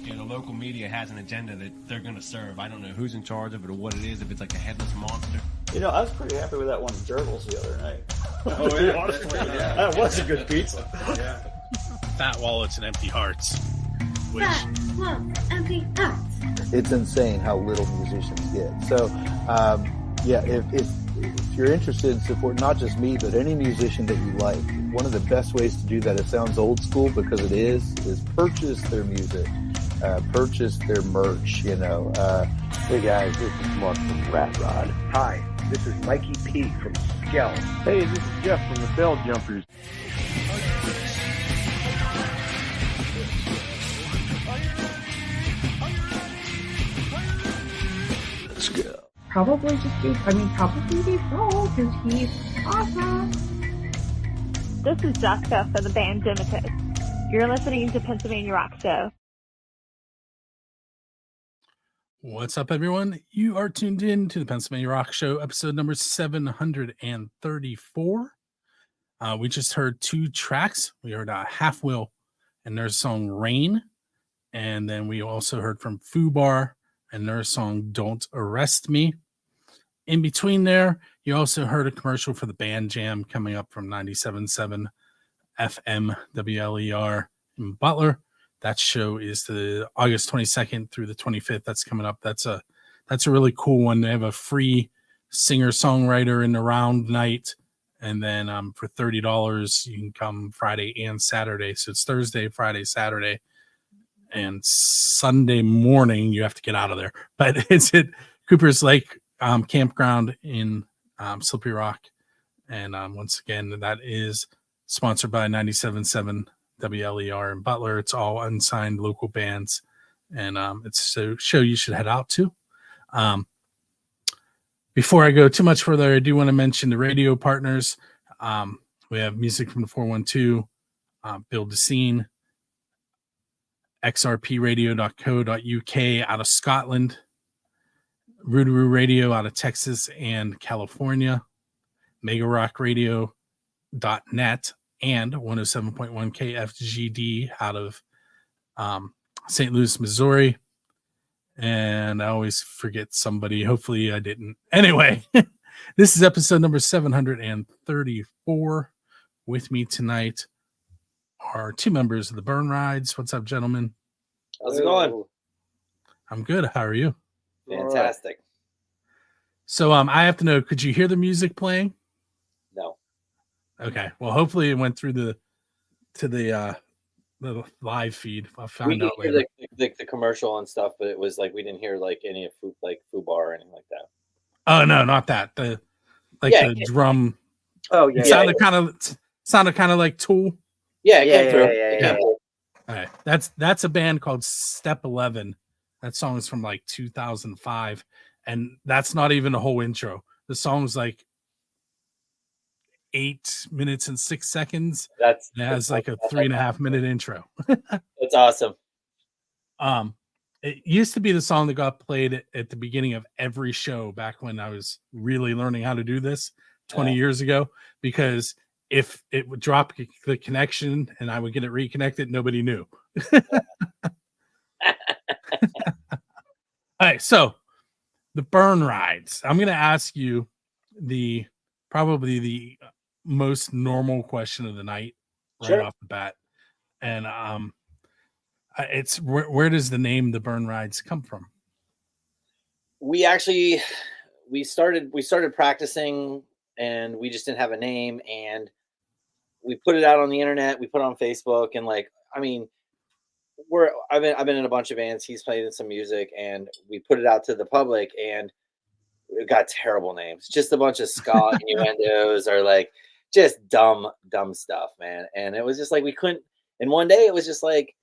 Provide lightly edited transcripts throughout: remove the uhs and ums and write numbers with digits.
You know, the local media has an agenda that they're going to serve. I don't know who's in charge of it or what it is, if it's like a headless monster. You know, I was pretty happy with that one Gerbils the other night. Oh, yeah. Honestly, yeah. That was a good pizza. Yeah. Fat wallets and empty hearts. Which... Fat wallets, empty hearts. It's insane how little musicians get. So, if you're interested in support, not just me, but any musician that you like, one of the best ways to do that, it sounds old school because it is purchase their music, purchase their merch, you know. Hey guys, this is Mark from Rat Rod. Hi, this is Mikey P from Skell. Hey, this is Jeff from the Bell Jumpers. Let's go. Probably default because he's awesome. This is Jessica for the band Dimitus. You're listening to Pennsylvania Rock Show. What's up, everyone? You are tuned in to the Pennsylvania Rock Show, episode number 734. We just heard two tracks. We heard Half Wheel and their song Rain. And then we also heard from Fubar and their song Don't Arrest Me. In between there, you also heard a commercial for the Band Jam coming up from 97.7 FM WLER in Butler. That show is the August 22nd through the 25th. That's coming up. That's a really cool one. They have a free singer-songwriter in the round night. And then for $30, you can come Friday and Saturday. So it's Thursday, Friday, Saturday. And Sunday morning, you have to get out of there. But it's at Cooper's Lake Campground in Slippery Rock. And once again, that is sponsored by 97.7 WLER in Butler. It's all unsigned local bands. And it's a show you should head out to. Before I go too much further, I do want to mention the radio partners. We have music from the 412, Build the Scene, xrpradio.co.uk out of Scotland, Roodaroo Radio out of Texas and California, megarockradio.net, and 107.1 KFGD out of St. Louis, Missouri. And I always forget somebody. Hopefully I didn't. Anyway, this is episode number 734. With me tonight are two members of the Burnrides. What's up, gentlemen? How's it going? I'm good. How are you? Fantastic. So I have to know, could you hear the music playing? No. Okay. Well, hopefully it went through the live feed. I'll find out later. The commercial and stuff, but it was like we didn't hear like any of Fubar or anything like that. Oh no, not that. The drum. Oh yeah. It sounded kind of like Tool. Yeah, yeah. All right. That's a band called Step 11. That song is from like 2005, and that's not even a whole intro. The song's like 8 minutes and 6 seconds. It has like a 3.5 minute intro. That's awesome. It used to be the song that got played at the beginning of every show back when I was really learning how to do this 20 years ago, because if it would drop the connection and I would get it reconnected, nobody knew. All right, so the Burnrides. I'm going to ask you probably the most normal question of the night right off the bat, and it's where does the name the Burnrides come from? We started practicing, and we just didn't have a name, and we put it out on the internet. We put it on Facebook, and I've been in a bunch of bands. He's played in some music, and we put it out to the public, and it got terrible names. Just a bunch of ska innuendos, or like just dumb stuff, man. And it was just like we couldn't. And one day it was just like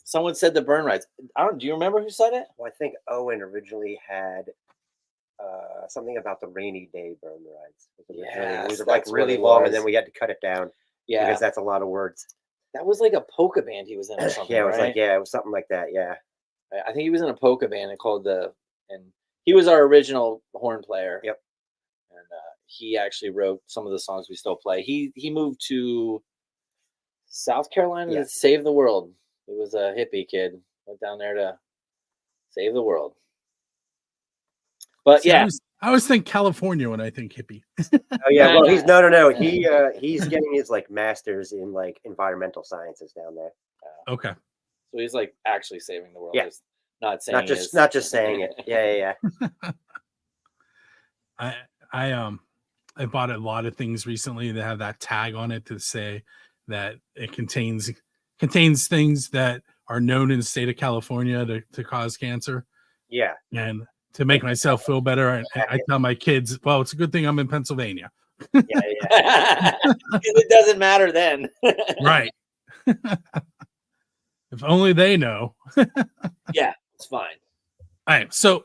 someone said the Burnrides. Do you remember who said it? Well, I think Owen originally had something about the rainy day Burnrides. Yeah, it was like really long, and then we had to cut it down. Yeah, because that's a lot of words. That was like a polka band he was in or something. Yeah, it was it was something like that. Yeah, I think he was in a polka band and he was our original horn player. Yep. And he actually wrote some of the songs we still play. He moved to South Carolina to save the world He was a hippie kid. Went down there to save the world. But See, yeah, I always think California when I think hippie. Oh yeah, well he's no. He's getting his like master's in like environmental sciences down there. Okay. So he's like actually saving the world. Yeah. Just not saying Not just saying it. Yeah. I bought a lot of things recently that have that tag on it to say that it contains things that are known in the state of California to cause cancer. Yeah. And to make myself feel better, I tell my kids, well, it's a good thing I'm in Pennsylvania. Yeah. It doesn't matter then. Right. If only they know. Yeah, it's fine. All right. So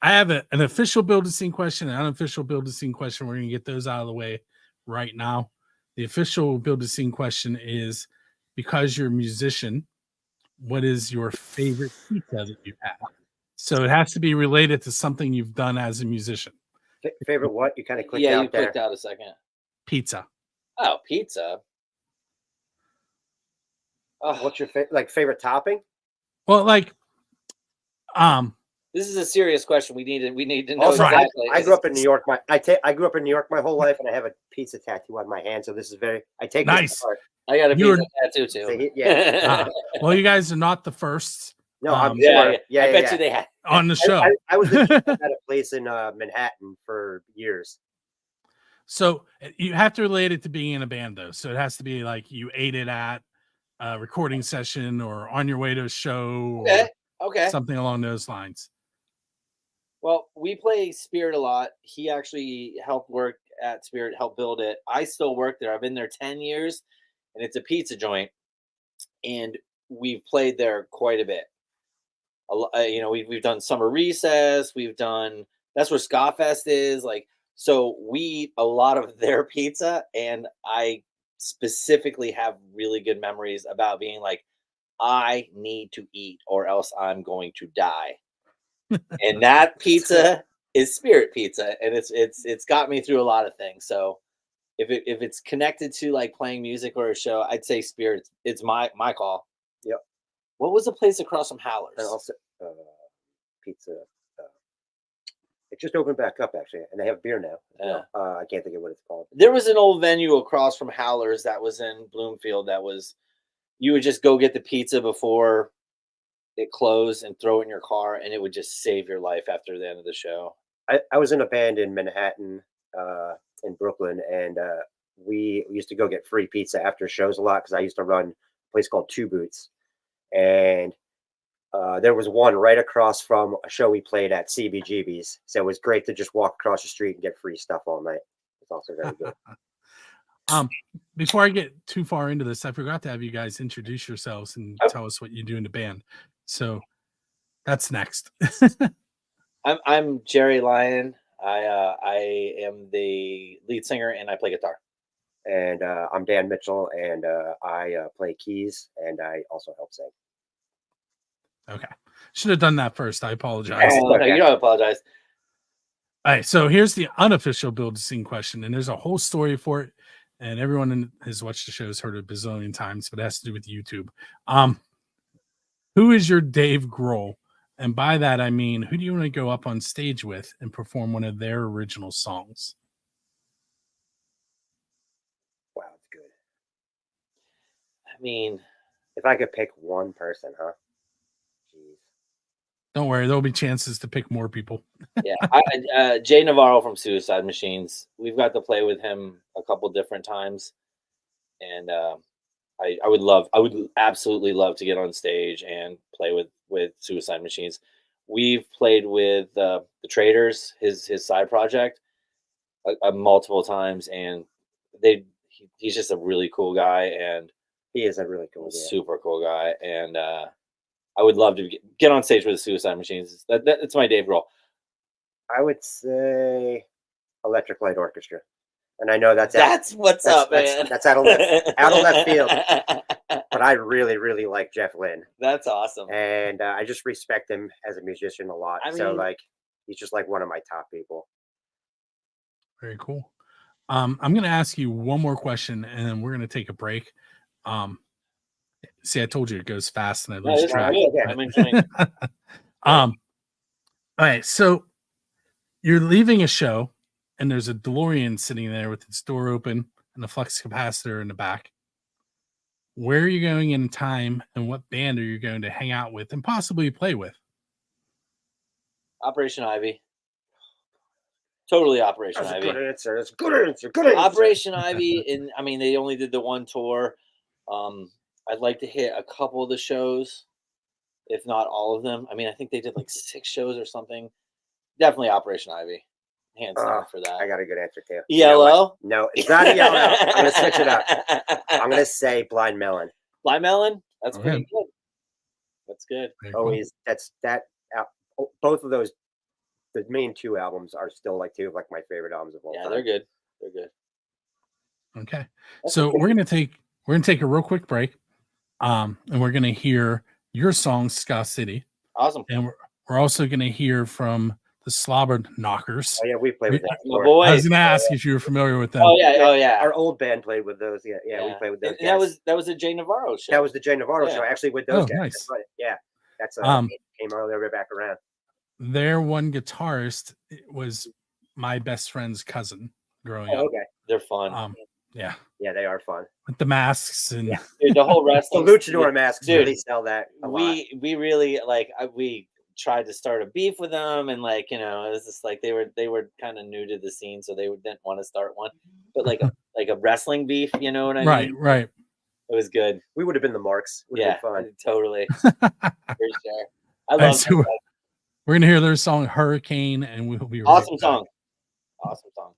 I have an official build a scene question, an unofficial build a scene question. We're going to get those out of the way right now. The official build a scene question is, because you're a musician, what is your favorite pizza that you've had? So it has to be related to something you've done as a musician. Favorite what? You kind of clicked Yeah, out you there. clicked out a second. Pizza. Oh, pizza. Oh, What's your favorite topping? Well, like, this is a serious question. We need to know Also, exactly. I grew up in New York. I grew up in New York my whole life, and I have a pizza tattoo on my hand. So this is I take nice. This apart. I got a pizza tattoo too. So yeah. Well, you guys are not the first. No, I'm yeah, sure. Yeah, I bet you they had on the show. I was at a place in Manhattan for years. So you have to relate it to being in a band, though. So it has to be like you ate it at a recording session or on your way to a show. Okay. Something along those lines. Well, we play Spirit a lot. He actually helped work at Spirit, helped build it. I still work there. I've been there 10 years, and it's a pizza joint. And we've played there quite a bit. We've done Summer Recess. That's where Ska Fest is. So we eat a lot of their pizza, and I specifically have really good memories about being like, I need to eat or else I'm going to die. And that pizza is Spirit pizza, and it's got me through a lot of things. So if it's connected to like playing music or a show, I'd say Spirit. It's my call. Yep. What was the place across from Howler's? And also pizza. It just opened back up actually, and they have beer now. Yeah. I can't think of what it's called. There was an old venue across from Howler's that was in Bloomfield. You would just go get the pizza before it closed and throw it in your car, and it would just save your life after the end of the show. I was in a band in Manhattan, in Brooklyn, and we used to go get free pizza after shows a lot because I used to run a place called Two Boots, and there was one right across from a show we played at CBGB's, so it was great to just walk across the street and get free stuff all night. It's also very good. Before I get too far into this, I forgot to have you guys introduce yourselves and tell us what you do in the band. So that's next. I'm Jerry Lyon. I am the lead singer and I play guitar. And I'm Dan Mitchell, and I play keys, and I also help sing. Okay. Should have done that first. I apologize. Oh, no, you don't apologize. All right. So here's the unofficial build a scene question, and there's a whole story for it. And everyone has watched the show has heard it a bazillion times, but it has to do with YouTube. Who is your Dave Grohl? And by that, I mean, who do you want to go up on stage with and perform one of their original songs? Wow, it's good. I mean, if I could pick one person, huh? Jeez. Don't worry, there'll be chances to pick more people. Yeah, Jay Navarro from Suicide Machines. We've got to play with him a couple different times, and I would absolutely love to get on stage and play with Suicide Machines. We've played with the Traders, his side project, multiple times, and he's just a really cool guy, and he is a really cool, super cool guy, and I would love to get on stage with the Suicide Machines. That's my Dave Grohl. I would say Electric Light Orchestra. And I know that's what's up, man. That's out of left field. But I really, really like Jeff Lynne. That's awesome. And I just respect him as a musician a lot. So he's just like one of my top people. Very cool. I'm going to ask you one more question, and then we're going to take a break. See, I told you it goes fast and I No, lose this is track. good. I'm enjoying it. All right, so you're leaving a show, and there's a DeLorean sitting there with its door open and a flux capacitor in the back. Where are you going in time, and what band are you going to hang out with and possibly play with? Operation Ivy. Totally Operation That's a Ivy. good answer. That's a good answer. Good answer. Operation Ivy, and I mean, they only did the one tour. I'd like to hit a couple of the shows, if not all of them. I mean, I think they did like 6 shows or something. Definitely Operation Ivy. Hands down for that. I got a good answer too. ELO? No, it's not ELO. I'm going to switch it up. I'm going to say Blind Melon. Blind Melon? That's Okay. pretty good. That's good. Very cool. Always. Both of those, the main 2 albums are still like 2 of like my favorite albums of all Yeah, time. they're good. They're good. Okay. So we're gonna take a real quick break. And we're gonna hear your song, Ska City. Awesome. And we're also gonna hear from the Slobber Knockers. Oh yeah, we played with that. My before. boy. I was gonna ask if you were familiar with them. Oh yeah. Our old band played with those. Yeah, we played with those. And that was a Jay Navarro show. That was the Jay Navarro Yeah. show, actually, with those Oh, guys. nice. That's right. Yeah, that's came all the way back around. Their one guitarist was my best friend's cousin growing up. Okay, They're fun. Yeah, they are fun. with the masks and Dude, the whole The wrestling. luchador masks Dude, really sell that a lot. we really we tried to start a beef with them, and it was just like they were kind of new to the scene, so they didn't want to start one. But like a wrestling beef, you know what I mean? right. It was good. We would have been the Marks. Would have Yeah, been fun. totally. For sure. I love So that. we're gonna hear their song Hurricane, and we'll be right Awesome back. song. Awesome song.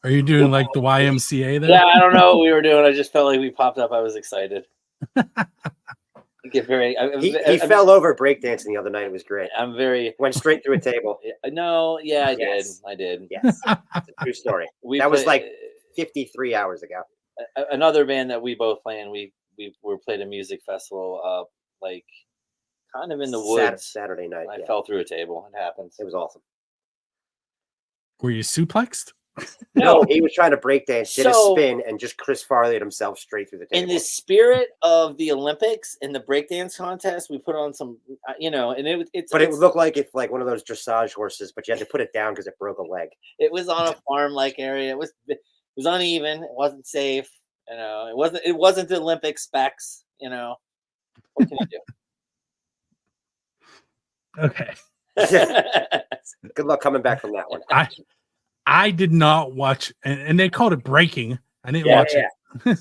Are you doing like the YMCA there? Yeah, I don't know what we were doing. I just felt like we popped up. I was excited. I get very. He fell over breakdancing the other night. It was great. I'm very. Went straight through a table. No, yeah, I Yes. did. I did. Yes, it's a true story. That was like 53 hours ago. Another band that we both play in. We were played a music festival. Like, kind of in the woods. Saturday night. I fell through a table. It happens. It was awesome. Were you suplexed? No, he was trying to break dance, did a spin, and just Chris Farley'd himself straight through the table. In the spirit of the Olympics, in the breakdance contest, we put on some, and it would look like if like one of those dressage horses, but you had to put it down because it broke a leg. It was on a farm-like area. It was uneven. It wasn't safe. It wasn't the Olympic specs. What can you do? Okay. Good luck coming back from that one. I did not watch, and they called it breaking. I didn't watch it,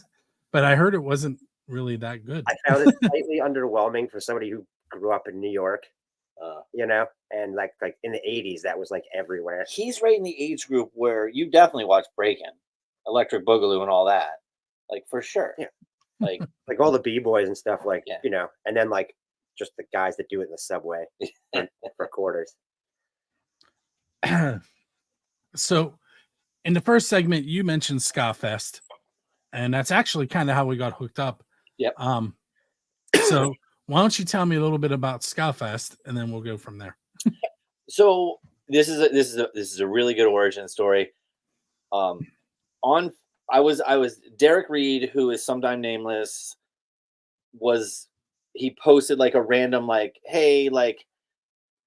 but I heard it wasn't really that good. I found it slightly underwhelming for somebody who grew up in New York, and like in the 80s, that was like everywhere. He's right in the age group where you definitely watch Breakin', Electric Boogaloo, and all that, like for sure. Yeah, like all the B-boys and stuff, and then like just the guys that do it in the subway for quarters. So in the first segment, you mentioned Ska Fest, and that's actually kind of how we got hooked up. Yep. So why don't you tell me a little bit about Ska Fest, and then we'll go from there. So this is a really good origin story. I was Derek Reed, who is sometime nameless, he posted like a random like, hey, like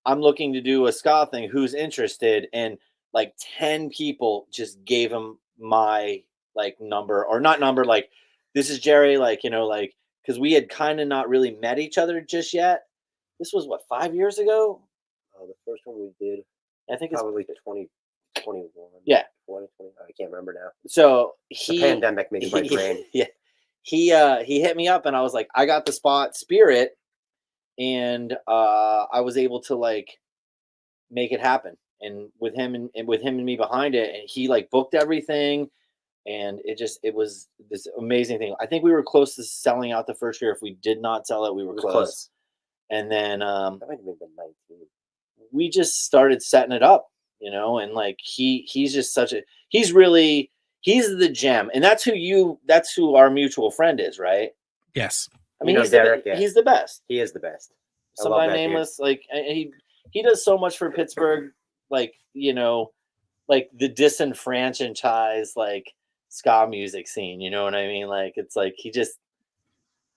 I'm looking to do a ska thing. Who's interested? And like 10 people just gave him my like number, or not number, like this is Jerry, like, because we had kind of not really met each other just yet. This was what, 5 years ago? The first one we did, I think probably 2021. Yeah. 2020. I can't remember now. So the pandemic made my brain. Yeah. He hit me up and I was like, I got the spot, Spirit. And I was able to like make it happen. And with him and me behind it, and he like booked everything, and it was this amazing thing. I think we were close to selling out the first year. If we did not sell it, we were close. And then that might have been 19. We just started setting it up, and like he's just he's the gem, and that's who our mutual friend is, right? Yes. I mean, he's the best. He is the best. Somebody nameless, like he does so much for Pittsburgh. Like, like the disenfranchised, like ska music scene, you know what I mean? Like, it's like, he just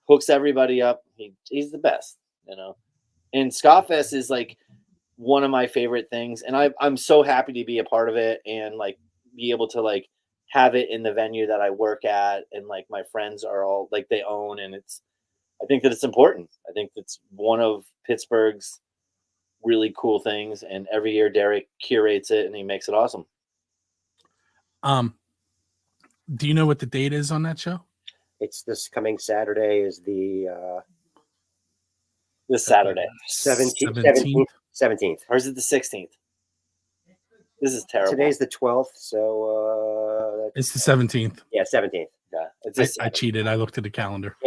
hooks everybody up. He's the best, and Ska Fest is like one of my favorite things. And I'm so happy to be a part of it and like be able to like have it in the venue that I work at. And like my friends are all like, they own, and I think that it's important. I think that's one of Pittsburgh's really cool things, and every year Derek curates it and he makes it awesome. Do you know what the date is on that show? It's this coming Saturday. Is this Saturday 17th, or is it the 16th? This is terrible. Today's the 12th, so it's the 17th. Yeah, 17th. Yeah, I cheated. I looked at the calendar.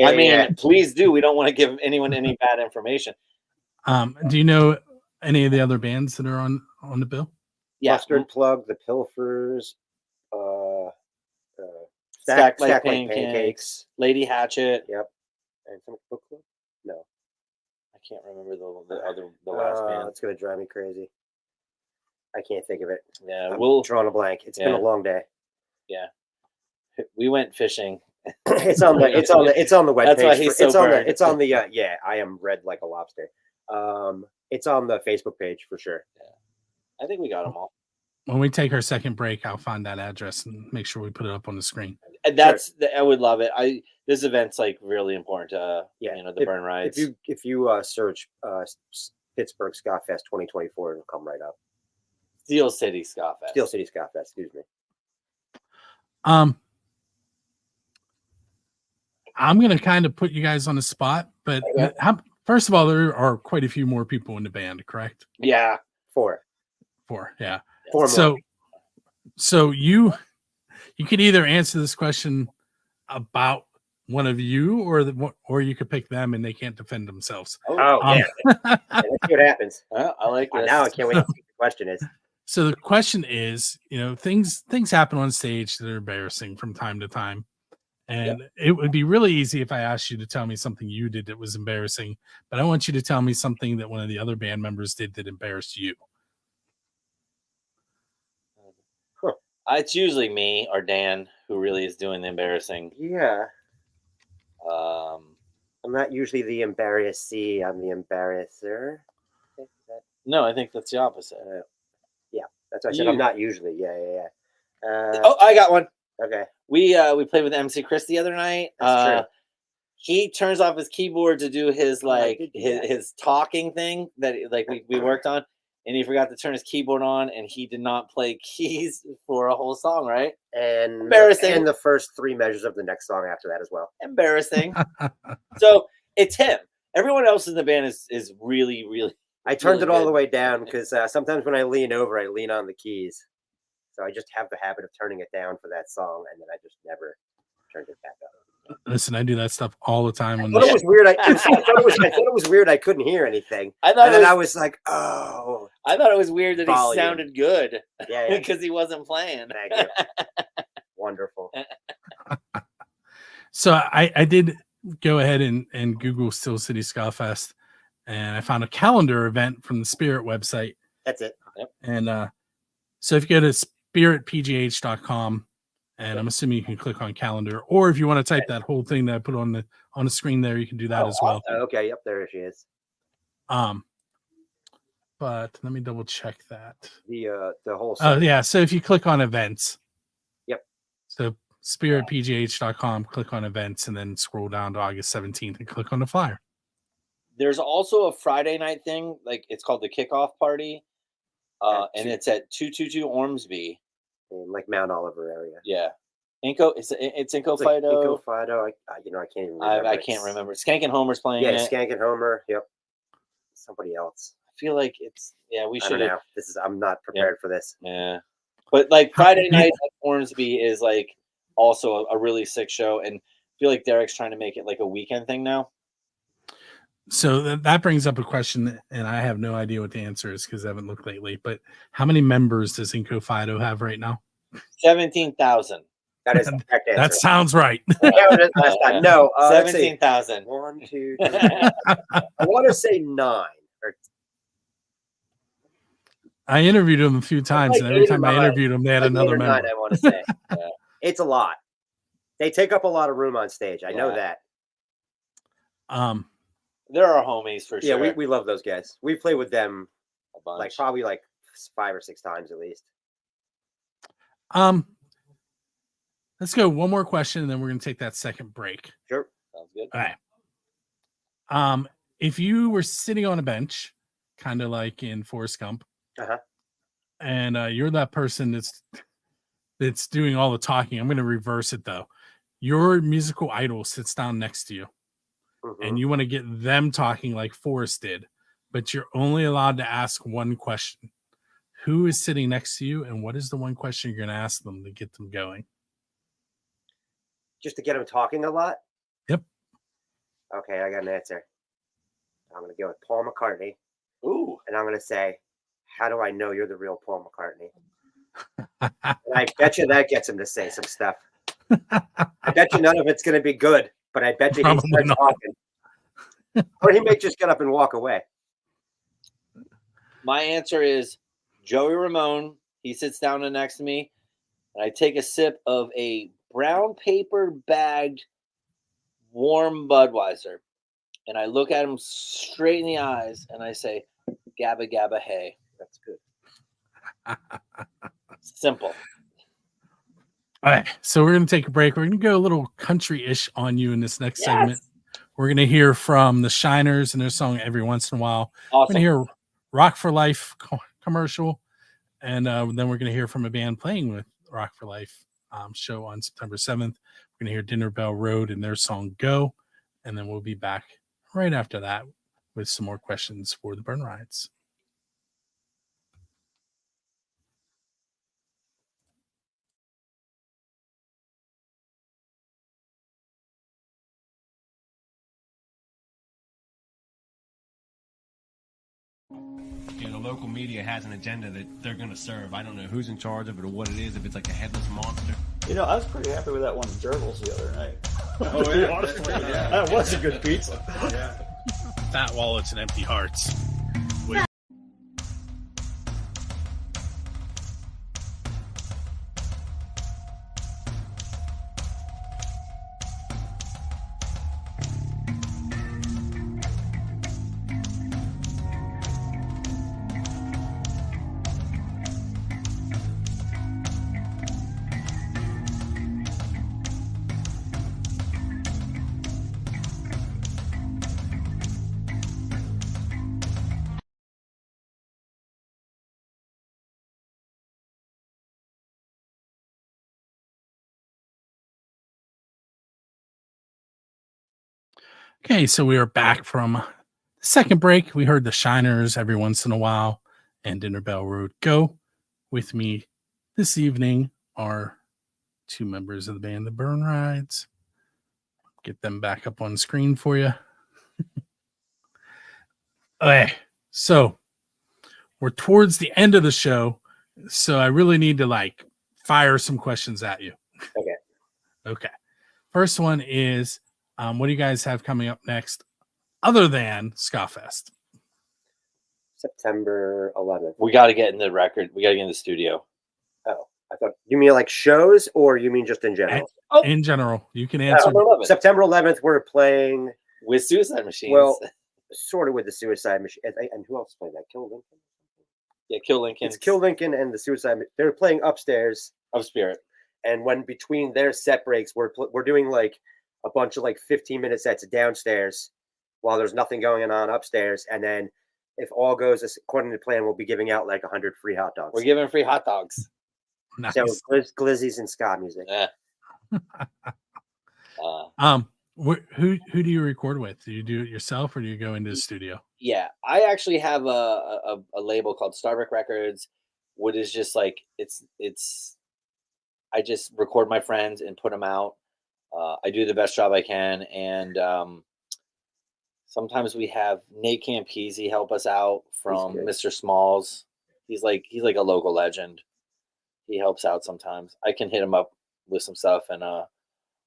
Please do. We don't want to give anyone any bad information. Do you know any of the other bands that are on the bill? Yeah. Mustard Plug, The Pilfers, Stack Like Pancakes, Lady Hatchet. Yep. And some Book Club? No. I can't remember the last band. It's gonna drive me crazy. I can't think of it. Yeah, we'll draw a blank. It's been a long day. Yeah. We went fishing. It's on the webpage. That's why he's so burned. It's on the I am red like a lobster. It's on the Facebook page for sure. Yeah. I think we got them all. When we take our second break, I'll find that address and make sure we put it up on the screen. And I would love it. This event's like really important to the Burnrides. If you search Pittsburgh Ska Fest 2024, it'll come right up. Steel City Ska Fest. Steel City Ska Fest. Excuse me. I'm going to kind of put you guys on the spot, but first of all, there are quite a few more people in the band, correct? Yeah. Four. Yeah. Four more. So you could either answer this question about one of you, or you could pick them and they can't defend themselves. Yeah. Let's see what happens. I like this. Now I can't wait to see what the question is. So the question is, things happen on stage that are embarrassing from time to time. And it would be really easy if I asked you to tell me something you did that was embarrassing, but I want you to tell me something that one of the other band members did that embarrassed you. It's usually me or Dan who really is doing the embarrassing. Yeah. I'm not usually the embarrassee. I'm the embarrasser. No, I think that's the opposite. Yeah, that's what I said. I'm not usually. Yeah. Oh, I got one. Okay. We played with MC Chris the other night. That's true. He turns off his keyboard to do his his talking thing that we worked on, and he forgot to turn his keyboard on, and he did not play keys for a whole song, right? And embarrassing. And the first 3 measures of the next song after that as well. Embarrassing. So it's him. Everyone else in the band is really, really. I turned really it all good. the way down because sometimes when I lean over, I lean on the keys. So I just have the habit of turning it down for that song, and then I just never turned it back up. Listen, I do that stuff all the time. I thought it was weird. I thought it was weird. I couldn't hear anything. I was like, oh. I thought it was weird that volume. he sounded good. Yeah. Because he wasn't playing. Thank you. Wonderful. So I did go ahead and Google Steel City Ska Fest, and I found a calendar event from the Spirit website. That's it. Yep. And so if you go to spiritpgh.com, and I'm assuming you can click on calendar, or if you want to type that whole thing that I put on the screen there, you can do that as well. Okay, yep, there she is. But let me double check that. The whole Oh yeah, so if you click on events. Yep. So spiritpgh.com, click on events, and then scroll down to August 17th and click on the flyer. There's also a Friday night thing, like it's called the Kickoff Party. And it's at 222 Ormsby. In like Mount Oliver area. Yeah. It's Inco Fido. Inco Fido. I can't even remember. I can't remember. Skank and Homer's playing it. Skank and Homer. Yep. Somebody else. I feel like it's we should. I don't know. I'm not prepared for this. Yeah. But like Friday night at Ormsby is like also a really sick show, and I feel like Derek's trying to make it like a weekend thing now. So that brings up a question, and I have no idea what the answer is because I haven't looked lately. But how many members does Inco Fido have right now? 17,000. That is the correct answer. That sounds right. No, 17,000. 1, 2, 3. I want to say 9. I interviewed them a few times, and every time I interviewed them, they had another member. 9, I want to say. It's a lot. They take up a lot of room on stage. I know that. There are homies for sure. Yeah, we love those guys. We play with them a bunch. probably 5 or 6 times at least. Let's go one more question, and then we're going to take that second break. Sure. Sounds good. All right. If you were sitting on a bench, kind of like in Forrest Gump, and you're that person that's doing all the talking, I'm going to reverse it though. Your musical idol sits down next to you. And you want to get them talking like Forrest did, but you're only allowed to ask one question. Who is sitting next to you, and what is the one question you're going to ask them to get them going? Just to get them talking a lot? Yep. Okay, I got an answer. I'm going to go with Paul McCartney. Ooh. And I'm going to say, how do I know you're the real Paul McCartney? And I bet you that gets him to say some stuff. I bet you none of it's going to be good. But I bet you he starts talking. Or he may just get up and walk away. My answer is Joey Ramone. He sits down next to me, and I take a sip of a brown paper bagged warm Budweiser. And I look at him straight in the eyes, and I say, Gabba Gabba Hey. That's good. Simple. All right, so we're going to take a break. We're going to go a little country-ish on you in this next segment. We're going to hear from the Shiners and their song Every Once in a While. Awesome. We're going to hear Rock for Life commercial, and then we're going to hear from a band playing with Rock for Life show on September 7th. We're going to hear Dinner Bell Road and their song Go, and then we'll be back right after that with some more questions for the Burnrides. The local media has an agenda that they're going to serve. I don't know who's in charge of it or what it is, if it's like a headless monster. You know, I was pretty happy with that one Gerbils the other night. Oh, To be yeah. honest with you. Yeah. That was a good pizza. Yeah. Fat wallets and empty hearts. Okay, so we are back from the second break. We heard the Shiners every once in a while and Dinner Bell Road Go. With me this evening are two members of the band, the Burnrides. Get them back up on screen for you. Okay, so we're towards the end of the show, so I really need to fire some questions at you. Okay. First one is, what do you guys have coming up next other than Ska-Fest? September 11th. We got to get in the record. We got to get in the studio. Oh, I thought you mean like shows, or you mean just in general? In general, you can answer. September 11th, we're playing with Suicide Machines. Well, sort of with the Suicide Machine. And who else played that? Kill Lincoln. Yeah, Kill Lincoln. It's Kill Lincoln and the Suicide. They're playing upstairs of Spirit. And when between their set breaks, we're doing like a bunch of 15-minute sets downstairs while there's nothing going on upstairs. And then if all goes according to plan, we'll be giving out 100 free hot dogs. We're giving free hot dogs. Nice. So glizzies and ska music. Yeah. Who do you record with? Do you do it yourself or do you go into the studio? Yeah, I actually have a label called Starbuck Records, what is just it's I just record my friends and put them out. I do the best job I can, and sometimes we have Nate Campese help us out from Mr. Smalls. He's like a local legend. He helps out sometimes. I can hit him up with some stuff, and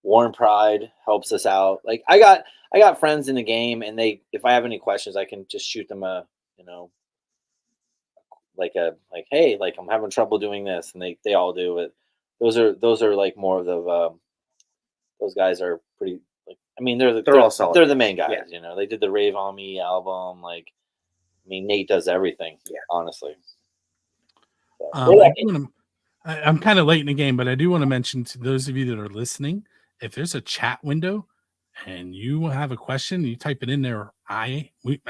Warren Pride helps us out. I got friends in the game, and if I have any questions, I can just shoot them hey, I'm having trouble doing this, and they all do it. Those are more of the those guys are pretty they're all solid. They're the main guys, Yeah. They did the Rave on Me album. Nate does everything. Yeah, honestly. So, I'm kind of late in the game, but I do want to mention to those of you that are listening, if there's a chat window and you have a question, you type it in there. We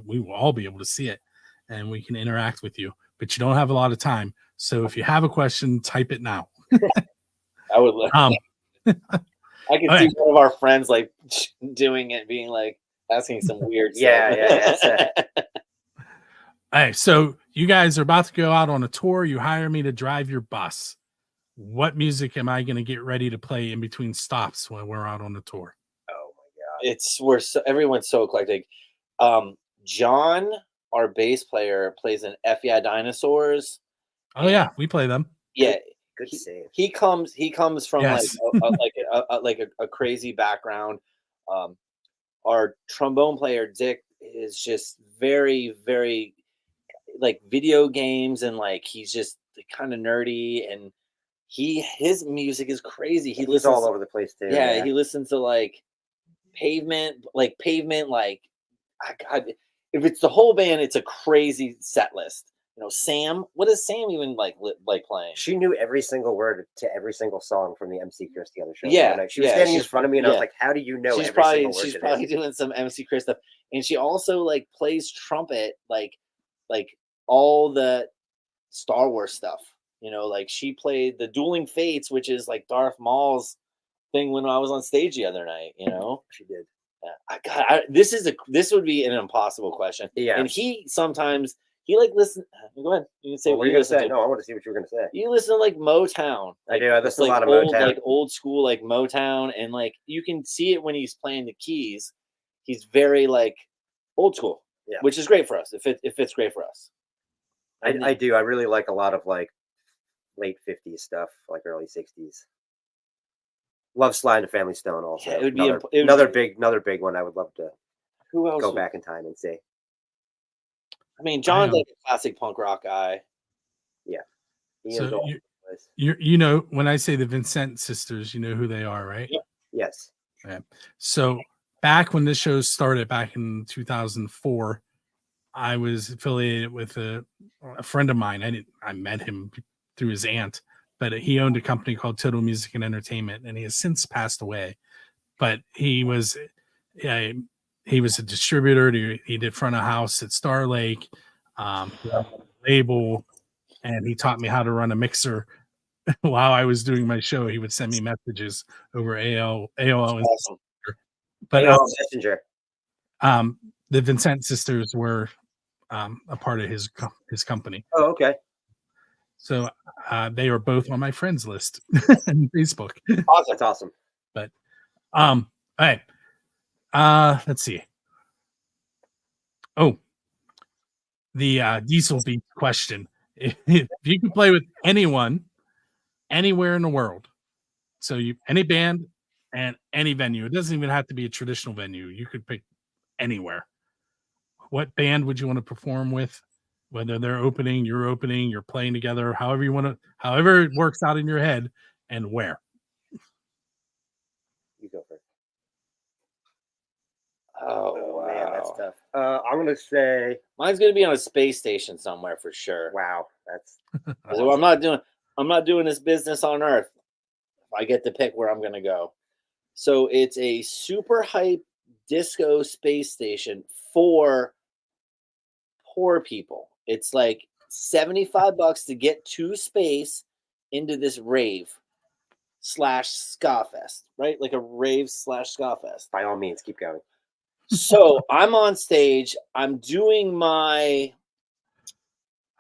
will all be able to see it and we can interact with you, but you don't have a lot of time. So if you have a question, type it now. I would love I can see one of our friends doing it, being asking some weird stuff. All right, so you guys are about to go out on a tour. You hire me to drive your bus. What music am I going to get ready to play in between stops when we're out on the tour? Oh my God! Everyone's so eclectic. John, our bass player, plays in F Yeah Dinosaurs. Oh yeah, we play them. Yeah, good save. He comes from Yes. a crazy background. Our trombone player Dick is just very, very video games, and he's just kind of nerdy, and his music is crazy. He listens all over the place too. Yeah, he listens to Pavement. God, if it's the whole band, it's a crazy set list. Sam. What is Sam even like playing? She knew every single word to every single song from the MC Chris the other show. Yeah, she was standing in front of me, and I was like, "How do you know?" She's probably doing some MC Chris stuff, and she also plays trumpet, all the Star Wars stuff. She played the Dueling Fates, which is Darth Maul's thing when I was on stage the other night. She did. This would be an impossible question. Yeah, and he sometimes. He listen. Go ahead. You can say what what you're you gonna say. to. No, I want to see what you were gonna say. You listen to Motown. I do. I listen to a lot of old, Motown. Old school Motown, and you can see it when he's playing the keys. He's very old school, which is great for us. If it's great for us. I do. I really like a lot of late 50s stuff, early 60s. Love Sly and the Family Stone also. Yeah, it would be another big one. I would love to who else go back in time and see. I mean, John's like a classic punk rock guy. Yeah. So you know, when I say the Vincent sisters, you know who they are, right? Yep. Yes. Yeah. So back when this show started back in 2004, I was affiliated with a friend of mine. I met him through his aunt, but he owned a company called Total Music and Entertainment, and he has since passed away. But he was a distributor. He did front of house at Star Lake, label, and he taught me how to run a mixer. While I was doing my show, he would send me messages over AOL. Awesome. But AOL Messenger. The Vincent sisters were a part of his company. Oh, okay. So they are both on my friends list on Facebook. Awesome. That's awesome. But all right. Let's see. Oh, the Diesel Beat question. If you could play with anyone, anywhere in the world, so any band and any venue, it doesn't even have to be a traditional venue. You could pick anywhere. What band would you want to perform with? Whether they're opening, you're playing together, however it works out in your head, and where. You go first. Oh wow. Man, that's tough. I'm gonna say mine's gonna be on a space station somewhere for sure. Wow, that's. So I'm not doing this business on Earth. I get to pick where I'm gonna go. So it's a super hype disco space station for poor people. It's like $75 to get to space into this rave / ska fest, right? Like a rave / ska fest. By all means, keep going. So I'm on stage. I'm doing my.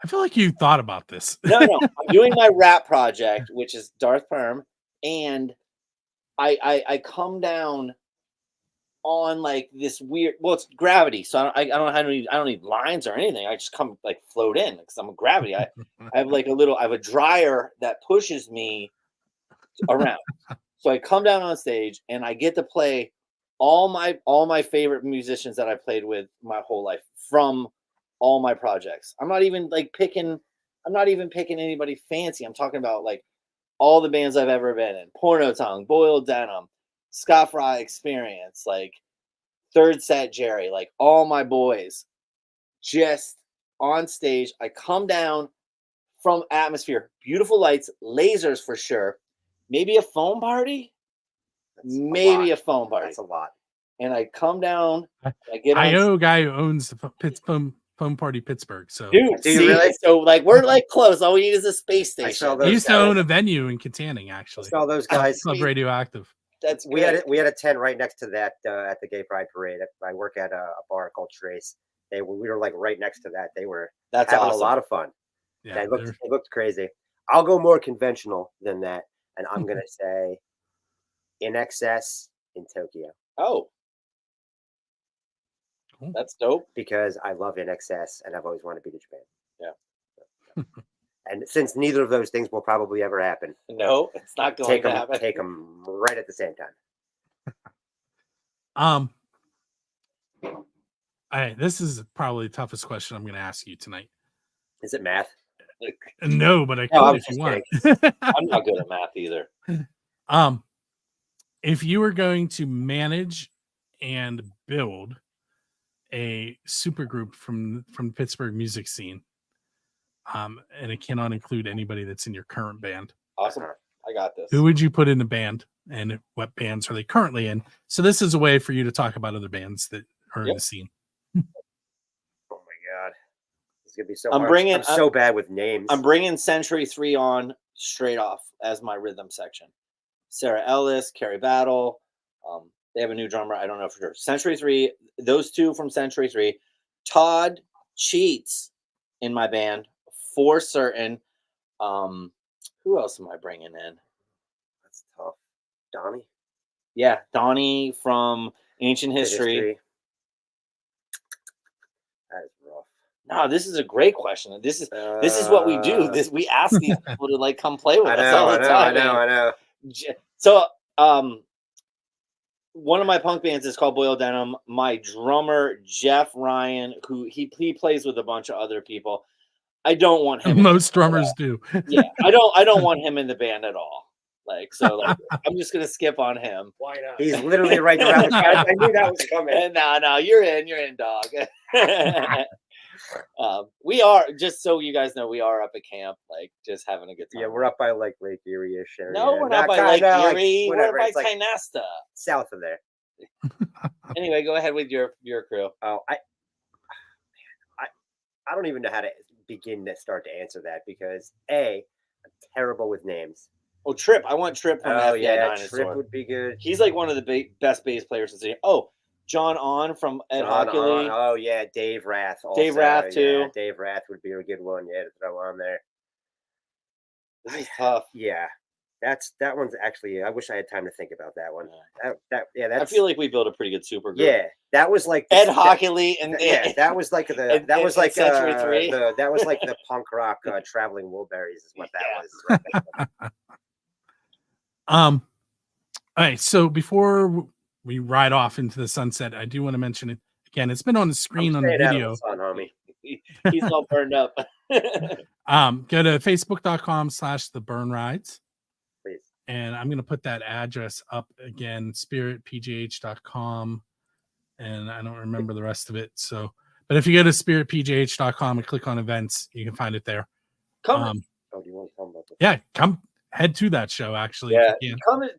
I feel like you thought about this. No. I'm doing my rap project, which is Darth Perm, and I come down on like this weird. Well, it's gravity, so I don't need lines or anything. I just come like float in because I'm a gravity. I have like I have a dryer that pushes me around. So I come down on stage and I get to play all my favorite musicians that I played with my whole life from all my projects. I'm not even picking anybody fancy. I'm talking about like all the bands I've ever been in. Porno Tongue, Boiled Denim, Scott Fry Experience, like Third Set Jerry, like all my boys just on stage. I come down from atmosphere, beautiful lights, lasers for sure, maybe a foam party. A phone party. That's a lot. And I come down. I know a guy who owns the Foam Party Pittsburgh. So, dude, see, really? So like we're like close. All we need is a space station. He used to own a venue in Katanning, actually. I saw those guys. Club Radioactive. That's we had a tent right next to that at the Gay Pride Parade. I work at a bar called Trace. We were like right next to that. They were having awesome. A lot of fun. Yeah, it looked crazy. I'll go more conventional than that, and I'm gonna say In Excess in Tokyo. Oh, cool. That's dope. Because I love In Excess and I've always wanted to be to Japan. Yeah. And since neither of those things will probably ever happen, no, it's not going to happen. Take them right at the same time. This is probably the toughest question I'm going to ask you tonight. Is it math? No, but I could if you want. I'm not good at math either. If you were going to manage and build a supergroup from the Pittsburgh music scene, and it cannot include anybody that's in your current band. Awesome. I got this. Who would you put in the band, and what bands are they currently in? So this is a way for you to talk about other bands that are in the scene. Oh my God. It's going to be so hard. I'm so bad with names. I'm bringing Century 3 on straight off as my rhythm section. Sarah Ellis, Carrie Battle. They have a new drummer. I don't know for sure. Century 3, those two from Century 3. Todd Cheats in my band for certain. Who else am I bringing in? That's tough. Donnie? Yeah, Donnie from Ancient History. That is rough. No, this is a great question. This is what we do. We ask these people to like come play with us all the time. I know. So One of my punk bands is called Boiled Denim. My drummer, Jeff Ryan, who he plays with a bunch of other people. I don't want him. Most drummers do. Yeah, I don't want him in the band at all. I'm just gonna skip on him. Why not? He's literally right around the corner. I knew that was coming. No, you're in, dog. We are, just so you guys know, we are up at camp, just having a good time. Yeah, we're up by Lake Erie-ish area. No, we're not by Lake Erie. We're by Canasta, south of there. Anyway, go ahead with your crew. Oh, I don't even know how to begin to start to answer that because I'm terrible with names. Oh, Trip. I want Trip from FBI Dinosaur. Trip would be good. He's like one of the best bass players in the city. Oh, John On from Ed Hockley. Oh, yeah. Dave Rath. Also. Dave Rath, too. Yeah, Dave Rath would be a good one, to throw on there. This is tough. Yeah. That one's actually, I wish I had time to think about that one. I feel like we built a pretty good super group. Yeah. That was like Ed Hockley and that was like Century 3. That was like the punk rock Traveling Wilburys is what that was. All right, so before we ride off into the sunset, I do want to mention it again. It's been on the screen on the video. Sun, homie. He's all burned up. Go to facebook.com/the Burnrides. Please. And I'm going to put that address up again, spiritpgh.com. And I don't remember the rest of it. So, but if you go to spiritpgh.com and click on events, you can find it there. Come. Do you want to tell them about this? Yeah, come head to that show. Actually, yeah.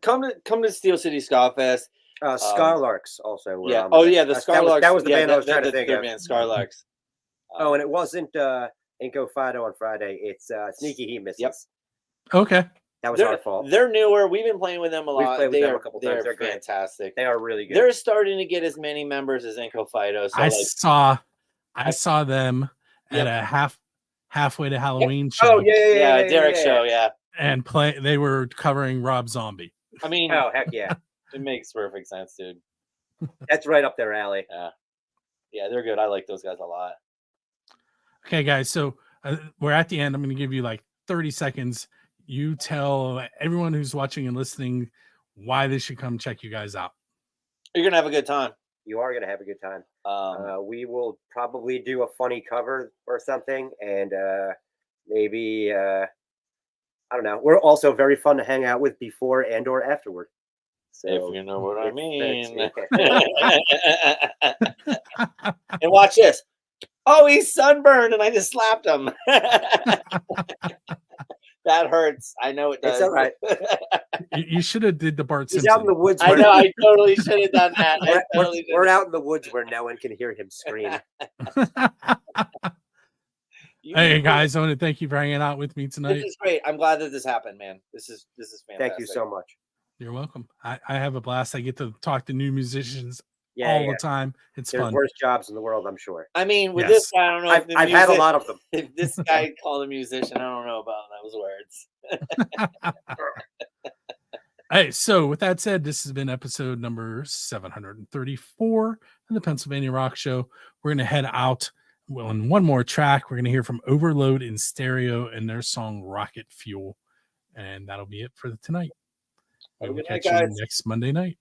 Come to Steel City Ska Fest. Scarlarks also. Yeah. Oh yeah, the Scarlarks. That was the band I was trying to think of. Band, Scarlarks. Oh, and it wasn't Inco Fido on Friday. It's Sneaky Heat Missiles. Yep. Okay. That was our fault. They're newer. We've been playing with them a lot. We've played with them a couple times. They're fantastic. They are really good. They're starting to get as many members as Inco Fido. So I saw them at a halfway to Halloween show. Oh yeah, Derek's show, yeah. And they were covering Rob Zombie. I mean, oh heck yeah, it makes perfect sense, dude. That's right up their alley. Yeah, they're good. I like those guys a lot. Okay, guys, so we're at the end. I'm going to give you like 30 seconds. You tell everyone who's watching and listening why they should come check you guys out. You're going to have a good time. You are going to have a good time. We will probably do a funny cover or something. And maybe, I don't know. We're also very fun to hang out with before and or afterward. So if you know what I mean. And watch this. Oh, he's sunburned and I just slapped him. That hurts. I know it does. It's all right. You should have did the Bart He's Simpson. out in the woods. I know. I totally should have done that. We're out in the woods where no one can hear him scream. Hey guys, I want to thank you for hanging out with me tonight. This is great. I'm glad that this happened, man. This is fantastic. Thank you so much. You're welcome. I have a blast. I get to talk to new musicians all the time. It's There's fun. worse jobs in the world, I'm sure. I mean, with this guy, I don't know. I've had a lot of them. If this guy called a musician, I don't know about those words. Hey, so with that said, this has been episode number 734 of the Pennsylvania Rock Show. We're going to head out on one more track. We're going to hear from Overload in Stereo and their song Rocket Fuel. And that'll be it for tonight. We will catch you next Monday night.